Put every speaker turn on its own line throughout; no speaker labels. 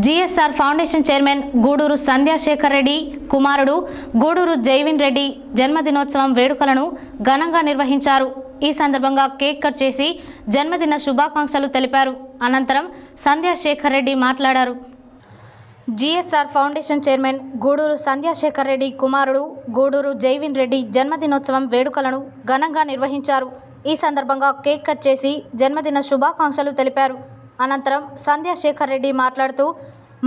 GSR foundation chairman Guduru Sandhyasekhar Reddy కుమారుడు గూడూరు జైవిన్ రెడ్డి జన్మదినోత్సవం వేడుకలను ఘనంగా నిర్వహించారు. ఈ సందర్భంగా కేక్ కట్ చేసి జన్మదిన శుభాకాంక్షలు తెలిపారు. అనంతరం సంధ్యాశేఖర్ రెడ్డి మాట్లాడారు. GSR foundation chairman Guduru Sandhyasekhar Reddy కుమారుడు గూడూరు జైవిన్ రెడ్డి జన్మదినోత్సవం వేడుకలను ఘనంగా నిర్వహించారు. ఈ సందర్భంగా కేక్ కట్ చేసి జన్మదిన శుభాకాంక్షలు తెలిపారు. అనంతరం సంధ్యాశేఖర్ రెడ్డి మాట్లాడుతూ,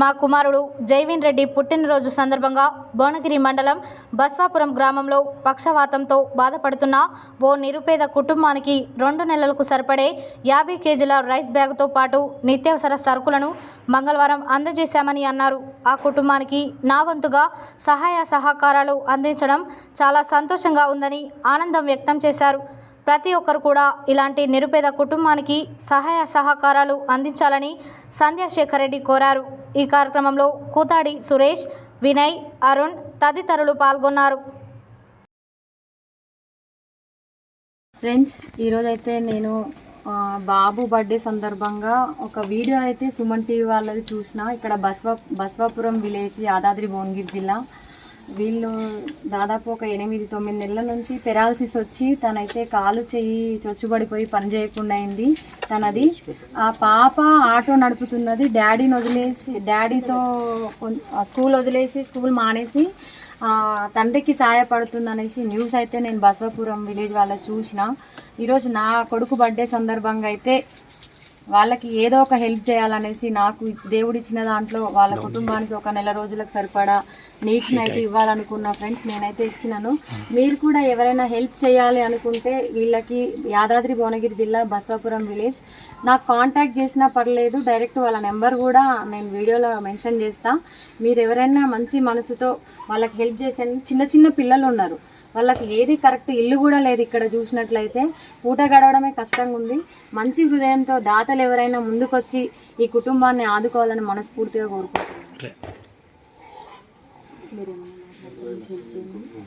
మా కుమారుడు జైవిన్ రెడ్డి పుట్టినరోజు సందర్భంగా భువనగిరి మండలం బస్వాపురం గ్రామంలో పక్షవాతంతో బాధపడుతున్న ఓ నిరుపేద కుటుంబానికి 2 నెలలకు సరిపడే 50 కేజీల రైస్ బ్యాగుతో పాటు నిత్యావసర సరుకులను మంగళవారం అందజేశామని అన్నారు. ఆ కుటుంబానికి నా వంతుగా సహాయ సహకారాలు అందించడం చాలా సంతోషంగా ఉందని ఆనందం వ్యక్తం చేశారు. ప్రతి ఒక్కరు కూడా ఇలాంటి నిరుపేద కుటుంబానికి సహాయ సహకారాలు అందించాలని సంధ్యాశేఖర్ రెడ్డి కోరారు. ఈ కార్యక్రమంలో కూతాడి సురేష్, వినయ్, అరుణ్ తదితరులు పాల్గొన్నారు.
ఫ్రెండ్స్, ఈరోజైతే నేను బాబు బర్త్డే సందర్భంగా ఒక వీడియో అయితే సుమన్ టీవీ వాళ్ళది చూసిన. ఇక్కడ బస్వాపురం విలేజ్, యాదాద్రి భువనగిరి జిల్లా. వీళ్ళు దాదాపు ఒక 8-9 నెలల నుంచి పెరాలసిస్ వచ్చి తనైతే కాలు చెయ్యి చొచ్చుబడిపోయి పని చేయకుండా అయింది తనది. ఆ పాప ఆటో నడుపుతున్నది. డాడీతో స్కూల్ వదిలేసి స్కూల్ మానేసి తండ్రికి సహాయపడుతుంది అనేసి న్యూస్ అయితే నేను బస్వాపురం విలేజ్ వాళ్ళ చూసిన. ఈరోజు నా కొడుకు బర్త్డే సందర్భంగా అయితే వాళ్ళకి ఏదో ఒక హెల్ప్ చేయాలనేసి నాకు దేవుడిచ్చిన దాంట్లో వాళ్ళ కుటుంబానికి ఒక నెల రోజులకు సరిపడా నీడ్స్ని అయితే ఇవ్వాలనుకున్నా. ఫ్రెండ్స్, నేనైతే ఇచ్చినాను. మీరు కూడా ఎవరైనా హెల్ప్ చేయాలి అనుకుంటే వీళ్ళకి యాదాద్రి భువనగిరి జిల్లా బస్వాపురం విలేజ్ నాకు కాంటాక్ట్ చేసినా పర్లేదు. డైరెక్ట్ వాళ్ళ నెంబర్ కూడా నేను వీడియోలో మెన్షన్ చేస్తా. మీరు ఎవరైనా మంచి మనసుతో వాళ్ళకి హెల్ప్ చేసే చిన్న పిల్లలు ఉన్నారు, వాళ్ళకి ఏది కరెక్ట్ ఇల్లు కూడా లేదు. ఇక్కడ చూసినట్లయితే పూట గడవడమే కష్టంగా ఉంది. మంచి హృదయంతో దాతలు ఎవరైనా ముందుకొచ్చి ఈ కుటుంబాన్ని ఆదుకోవాలని మనస్ఫూర్తిగా కోరుకుంటున్నాను.